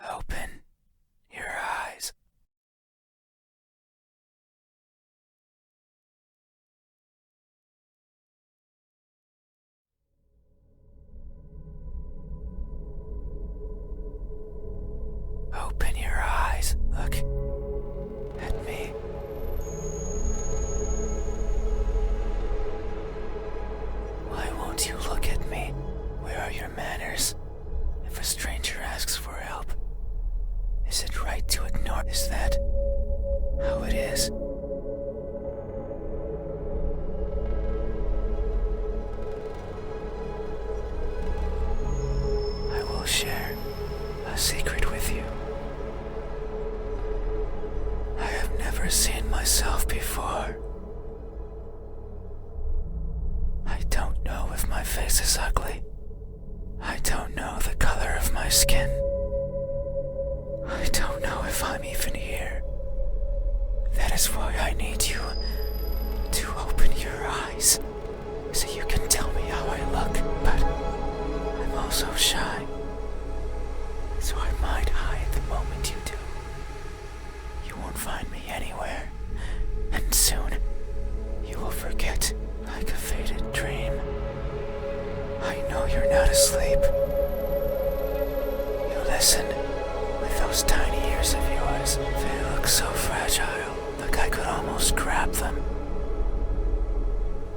Open your eyes. Open your eyes. Look at me. Why won't you look at me? Where are your manners? If a stranger asks for help, is it right to ignore? Is that how it is? I will share a secret with you. I have never seen myself before. I don't know if my face is ugly. I don't know the color of my skin. I don't know if I'm even here. That is why I need you to open your eyes so you can tell me how I look. But I'm also shy, so I might hide the moment you do. You won't find me anywhere, and soon you will forget like a faded dream. I know you're not asleep. You listen with those tiny ears of yours. They look so fragile, like I could almost grab them.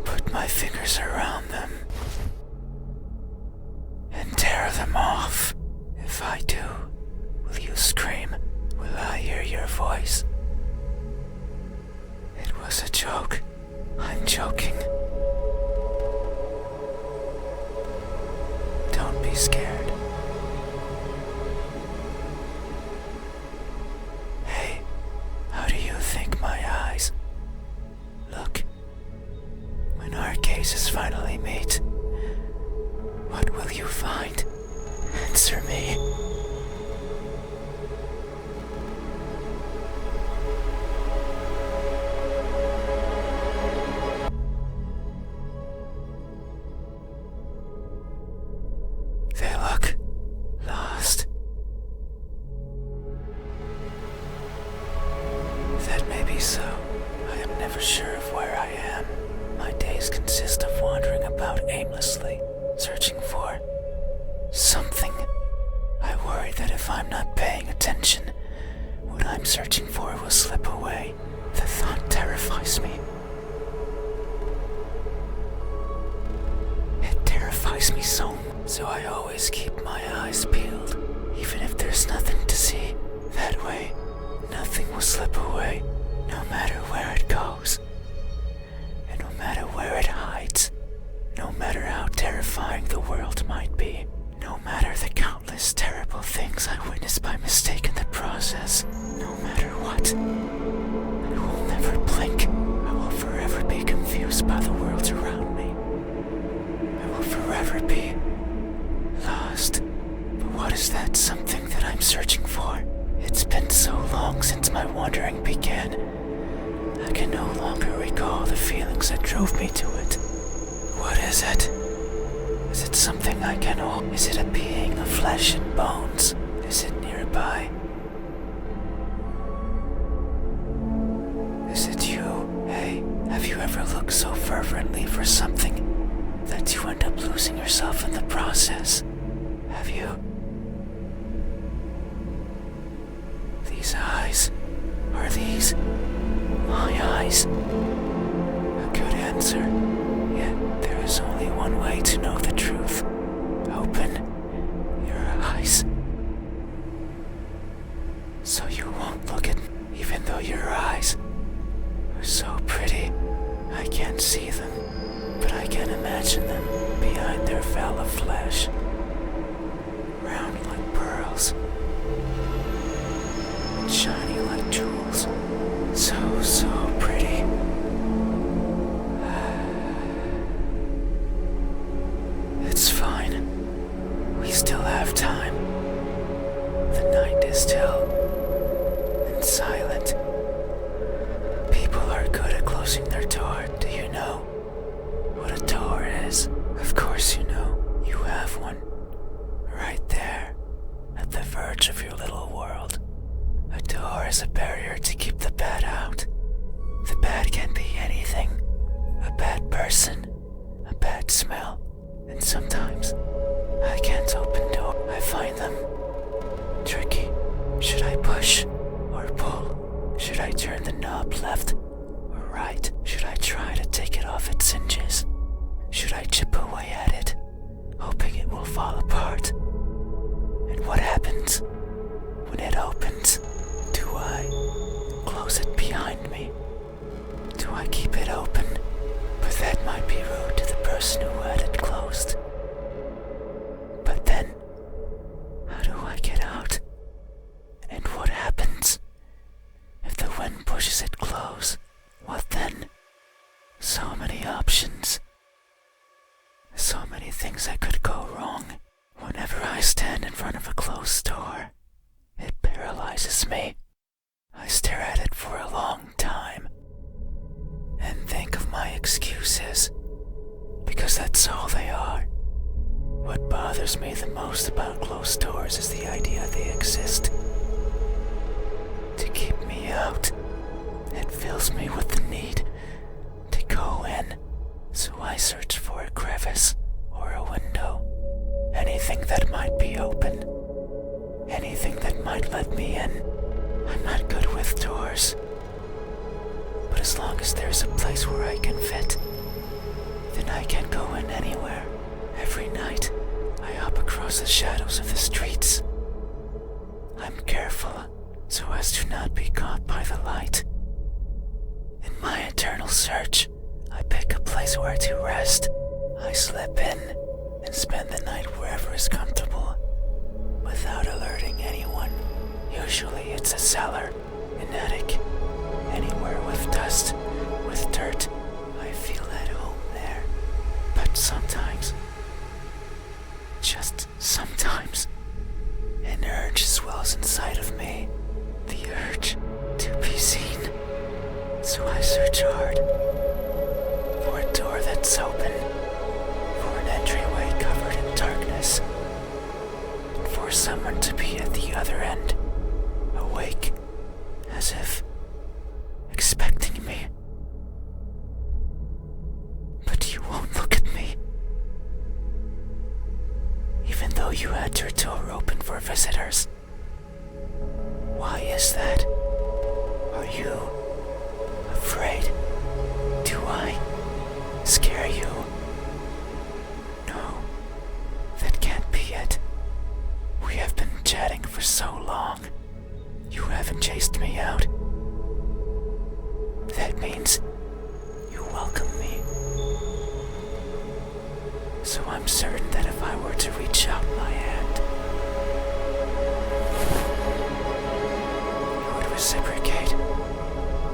Put my fingers around them and tear them off. If I do, will you scream? Will I hear your voice? It was a joke. I'm joking. Don't be scared. Hey, how do you think my eyes look? When our cases finally meet, what will you find? Answer me. They look lost. That may be so. I am never sure of where I am. My days consist of wandering about aimlessly, searching for something. I worry that if I'm not paying attention, what I'm searching for will slip away. The thought terrifies me. It terrifies me so I always keep my eyes peeled, even if there's nothing to see. That way, nothing will slip away, no matter where it goes, and no matter where it hides, no matter how terrifying the world might be, no matter the countless terrible things I witness by mistake in the process, no matter what. I will never blink. I will forever be confused by the worlds around me. I will forever be lost. But what is that something that I'm searching for? It's been so long since my wandering began. I can no longer recall the feelings that drove me to it. What is it? Is it something I can hold? Is it a being of flesh and bones? Is it nearby? Is it you? Hey, have you ever looked so fervently for something that you end up losing yourself in the process? Have you? These eyes, are these my eyes? A good answer. Yet there is only one way to know the truth. Open your eyes. So you won't look at me, even though your eyes are so pretty. I can't see them, but I can imagine them behind their veil of flesh. Round like pearls, and shiny like jewels. So pretty. It's fine. We still have time. The night is still and silent. People are good at closing their door. Do you know what a door is? Of course you know. You have one. Right there, at the verge of your little is a barrier to keep the bad out. The bad can be anything. A bad person, a bad smell, and sometimes I can't open doors. I find them tricky. Should I push or pull? Should I turn the knob left or right? Should I try to take it off its hinges? Should I chip away at it, hoping it will fall apart? And what happens when it opens? Do I close it behind me? Do I keep it open? But that might be rude to the person who had it closed. But then, how do I get out? And what happens if the wind pushes it close? What then? So many options. So many things that could go wrong. Whenever I stand in front of a closed door, it paralyzes me. I stare at it for a long time and think of my excuses, because that's all they are. What bothers me the most about closed doors is the idea they exist to keep me out. It fills me with the need to go in, so I search for a crevice or a window. Anything that might be open. Anything that might let me in. I'm not good with doors. But as long as there's a place where I can fit, then I can go in anywhere. Every night, I hop across the shadows of the streets. I'm careful so as to not be caught by the light. In my eternal search, I pick a place where to rest. I slip in and spend the night wherever is comfortable, without alerting anyone. Usually it's a cellar, an attic, anywhere with dust, with dirt. I feel at home there. But sometimes, just sometimes, an urge swells inside of me. The urge to be seen. So I search hard for a door that's open, for an entryway covered in darkness, and for someone to be at the other end, awake, as if expecting me. But you won't look at me, even though you had your door open for visitors. Why is that? Are you afraid? Do I scare you? No, that can't be it. We have been chatting for so long. You haven't chased me out. That means you welcome me. So I'm certain that if I were to reach out my hand, you would reciprocate.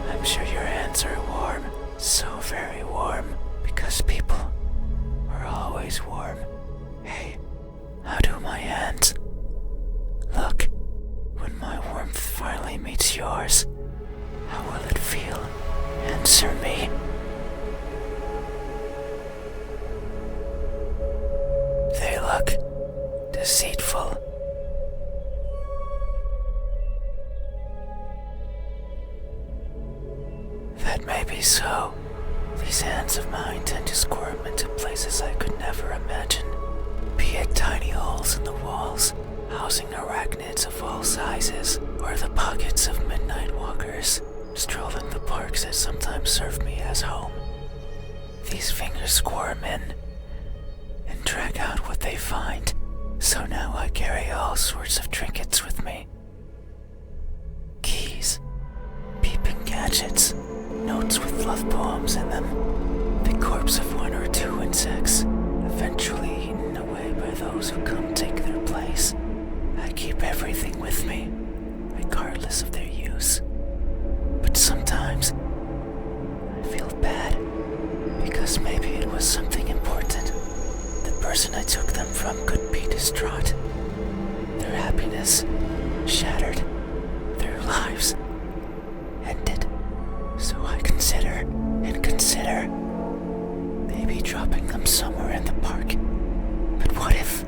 I'm sure your hands are warm, so very warm, because people are always warm. Hey, how do my hands look when my warmth finally meets yours? How will it feel? Answer me. They look deceitful. That may be so. These hands of mine tend to squirm into places I could never imagine. Be it tiny holes in the walls, housing arachnids of all sizes, or the pockets of midnight walkers, strolling the parks that sometimes serve me as home. These fingers squirm in and drag out what they find, so now I carry all sorts of trinkets with me. Keys, peeping gadgets, notes with love poems in them, the corpse of one or two insects, eventually eaten away by those who come take their place. I keep everything with me, regardless of their use. But sometimes, I feel bad, because maybe it was something important. The person I took them from could be distraught. Their happiness shattered, their lives ended. So I consider maybe dropping them somewhere in the park. But what if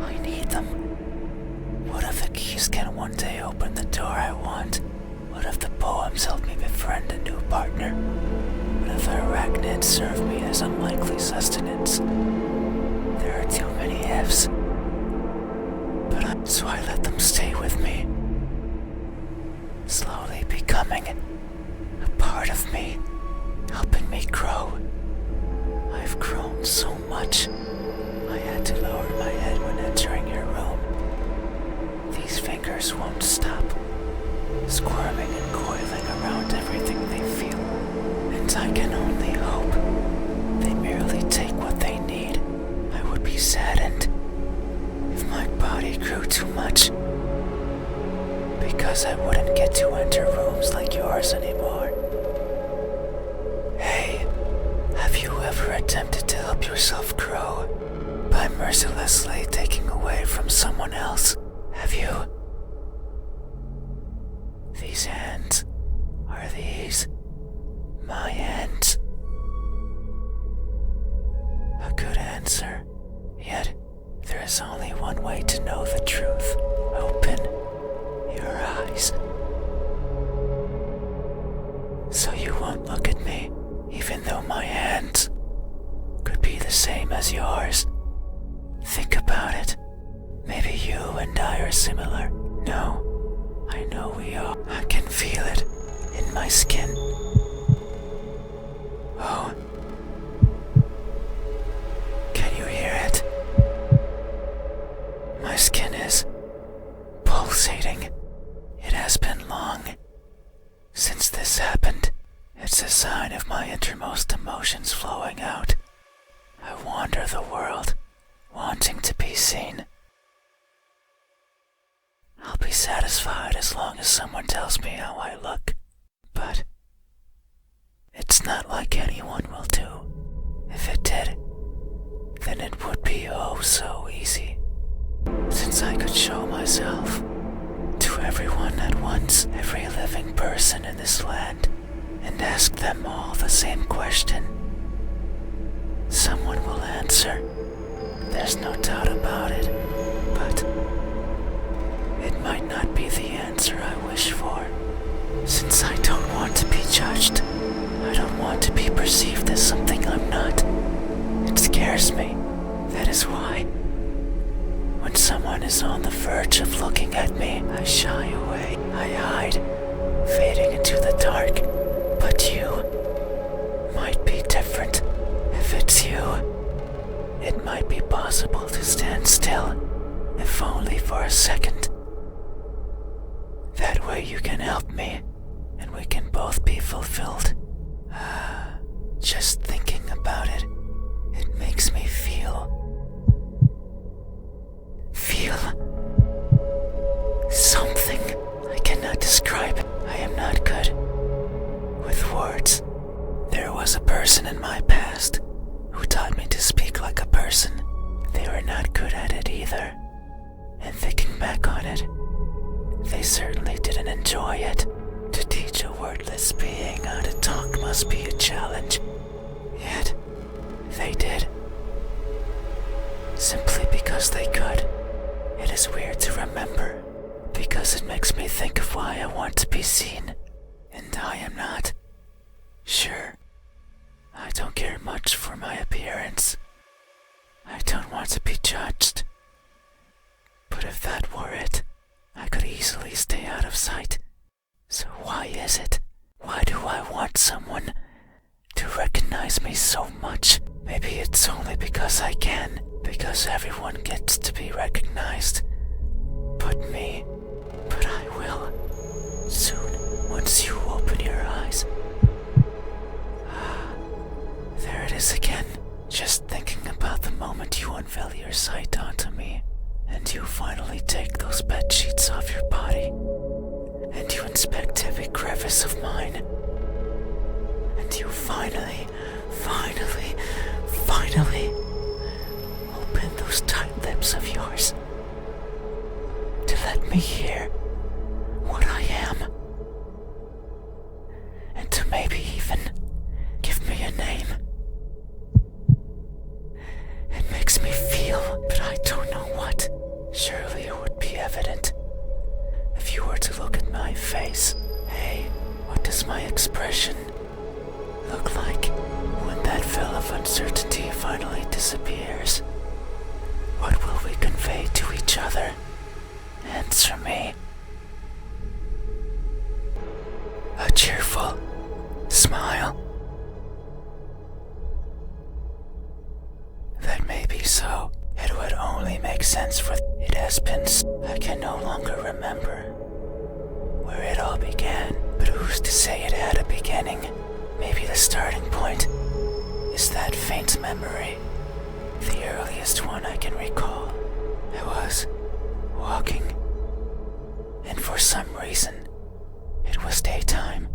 I need them? What if the keys can one day open the door I want? What if the poems helped me befriend a new partner? What if the arachnids served me as unlikely sustenance? There are too many ifs. So I let them stay with me, slowly becoming a part of me, helping me grow. I've grown so much, I had to lower my head when entering your room. These fingers won't stop, squirming and coiling around everything they feel, and I can only hope they merely take what they need. I would be saddened if my body grew too much, because I wouldn't get to enter rooms like yours anymore. Hey, have you ever attempted to help yourself grow by mercilessly taking away from someone else? Have you? These hands, are these my hands? A good answer, yet there is only one way to know the truth. Open your eyes. So you won't look at me, even though my hands could be the same as yours. Think about it. Maybe you and I are similar. No, I know we are. I can feel it in my skin. Oh. Can you hear it? My skin is pulsating. It has been long since this happened. It's a sign of my innermost emotions flowing out. I wander the world, wanting to be seen. I'll be satisfied as long as someone tells me how I look. But it's not like anyone will do. If it did, then it would be oh so easy. Since I could show myself to everyone at once, every living person in this land, and ask them all the same question, someone will answer. There's no doubt about it, but it might not be the answer I wish for. Since I don't want to be judged, I don't want to be perceived as something I'm not. It scares me. That is why, when someone is on the verge of looking at me, I shy away. I hide, fading into the dark. But you might be different. If it's you, it might be possible to stand still, if only for a second. That way you can help me, and we can both be fulfilled. Just thinking about it, it makes me feel something I cannot describe. I am not good with words. There was a person in my past who taught me to speak like a person. They were not good at it either. And thinking back on it, they certainly didn't enjoy it. To teach a wordless being how to talk must be a challenge. Yet, they did. Simply because they could. It is weird to remember, because it makes me think of why I want to be seen, and I am not. Sure, I don't care much for my appearance. I don't want to be judged. But if that were it, I could easily stay out of sight. So why is it? Why do I want someone to recognize me so much? Maybe it's only because I can, because everyone gets to be recognized. But me. But I will. Soon, once you open your eyes. There it is again. Just thinking about the moment you unveil your sight onto me, and you finally take those bed sheets off your body, and you inspect every crevice of mine, and you finally open those tight lips of yours to let me hear what I am, and to maybe even give me a name. It makes me feel, but I don't know what. Surely it would be evident if you were to look at my face. Hey, does my expression look like when that veil of uncertainty finally disappears? What will we convey to each other? Answer me. A cheerful smile. That may be so. It would only make sense for it has been. I can no longer remember where it all began, but who's to say it had a beginning? Maybe the starting point is that faint memory, the earliest one I can recall. I was walking, and for some reason, it was daytime.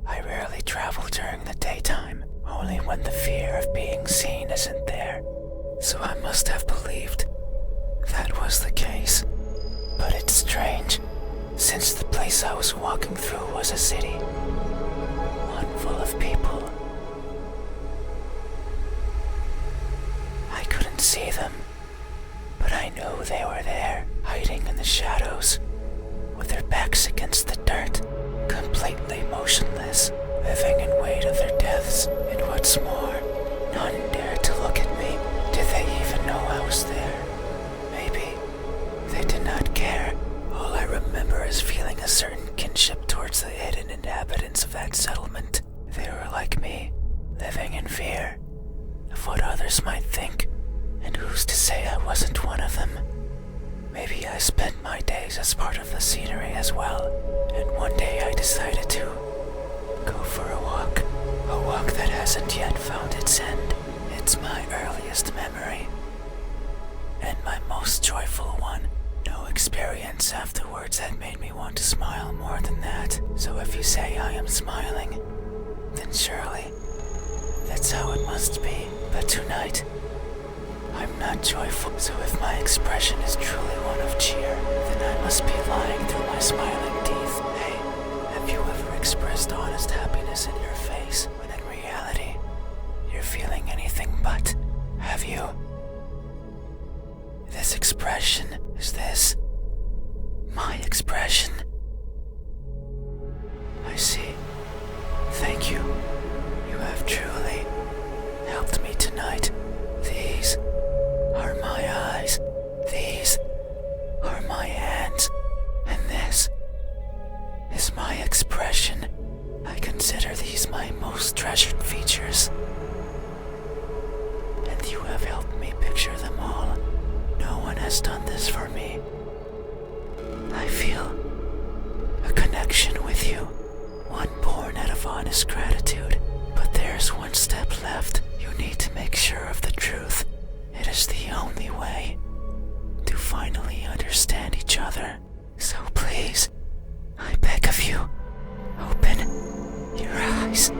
I rarely travel during the daytime, only when the fear of being seen isn't there. So I must have believed that was the case. But it's strange, since the place I was walking through was a city, one full of people. I couldn't see them, but I knew they were there, hiding in the shadows, with their backs against the dirt, completely motionless, living in wait of their deaths. And what's more, none dared to look at me. Did they even know I was there? Maybe they did not care. All I remember is feeling a certain kinship towards the hidden inhabitants of that settlement. They were like me, living in fear of what others might think, and who's to say I wasn't one of them? Maybe I spent my days as part of the scenery as well, and one day I decided to go for a walk that hasn't yet found its end. It's my earliest memory, and my most joyful one. No experience afterwards had made me want to smile more than that. So if you say I am smiling, then surely that's how it must be. But tonight, I'm not joyful. So if my expression is truly one of cheer, then I must be lying through my smiling teeth. Hey, have you ever expressed honest happiness in your face when in reality you're feeling anything but? Have you? This expression, is this my expression? I see. Thank you. You have truly helped me tonight. These are my eyes. These are my hands. And this is my expression. I consider these my most treasured features. And you have helped me picture them all. No one has done this for me. I feel a connection with you, one born out of honest gratitude. But there's one step left. You need to make sure of the truth. It is the only way to finally understand each other. So please, I beg of you, open your eyes.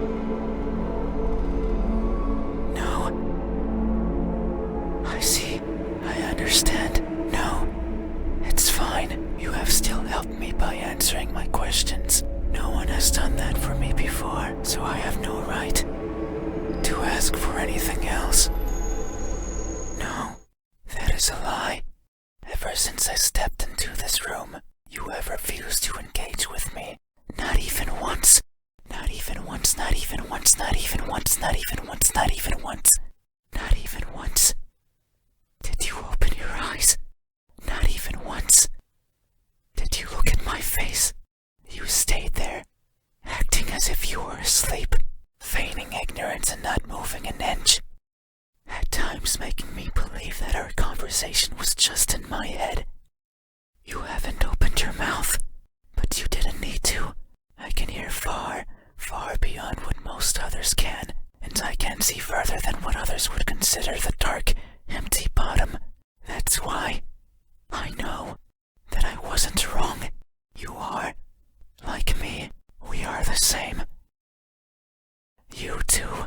No. I see. I understand. No. It's fine. You have still helped me by answering my questions. No one has done that for me before, so I have no right to ask for anything else. No, that is a lie. Ever since I stepped into this room, you have refused to engage with me. Not even once. Not even once, not even once, not even once, not even once, not even once. Not even once. Did you open your eyes? Not even once. Did you look at my face? You stayed there, acting as if you were asleep, feigning ignorance and not moving an inch. At times making me believe that our conversation was just in my head. You haven't opened your mouth, but you didn't need to. I can hear far, far beyond what most others can, and I can see further than what others would consider the dark, empty bottom. That's why I know that I wasn't wrong. You are, like me, we are the same. You too,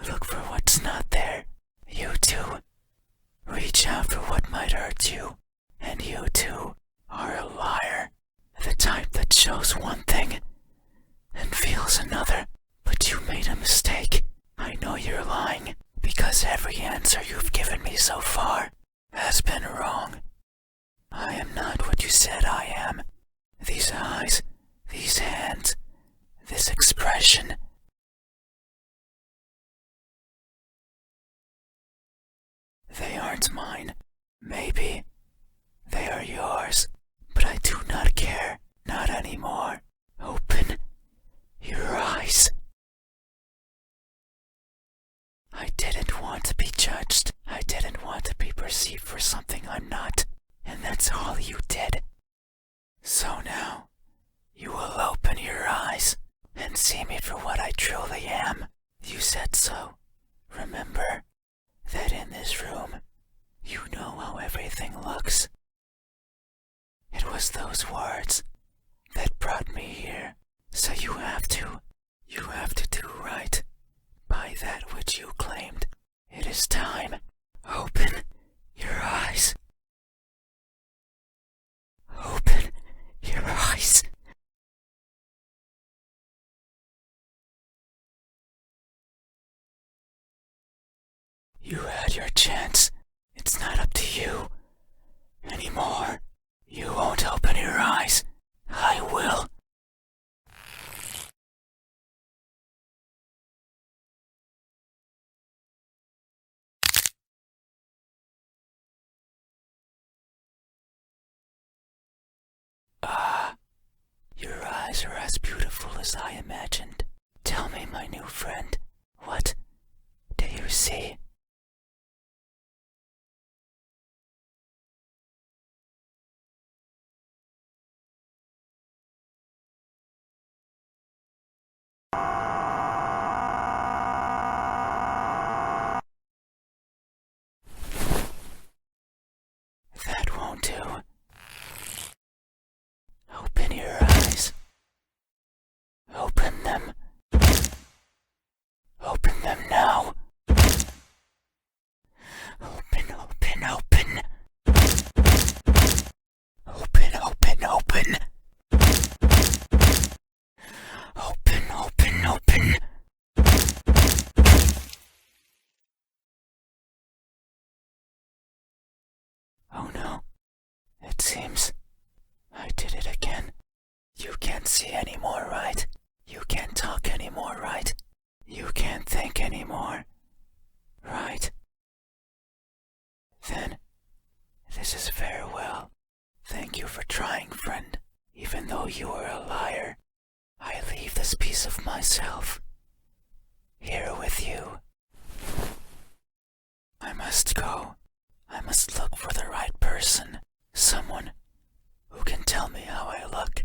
look for what's not there. You too, reach out for what might hurt you. And you too are a liar. The type that shows one thing and feels another. But you made a mistake. I know you're lying, because every answer you've given me so far has been wrong. I am not what you said I am. These eyes, these hands, possession. They aren't mine. Maybe they are yours, but I do not care. Not anymore. Open your eyes. I didn't want to be judged. I didn't want to be perceived for something I'm not. And that's all you did. So now, you will open your eyes and see me for what I truly am. You said so. Remember that in this room, you know how everything looks. It was those words that brought me here. So you have to do right by that which you claimed. It is time. Open your eyes. Open your eyes. You had your chance. It's not up to you anymore. You won't open your eyes. I will. Your eyes are as beautiful as I imagined. Tell me, my new friend, what do you see? That won't do. Open your eyes. Open them. Open them now. Open, open, open. Open, open, open. Open, open, open. Oh no. It seems I did it again. You can't see anymore, right? You can't talk anymore, right? You can't think anymore, right? Then, this is farewell. Thank you for trying, friend. Even though you were a liar, I leave this piece of myself here with you. I must go. I must look for the right person. Someone who can tell me how I look.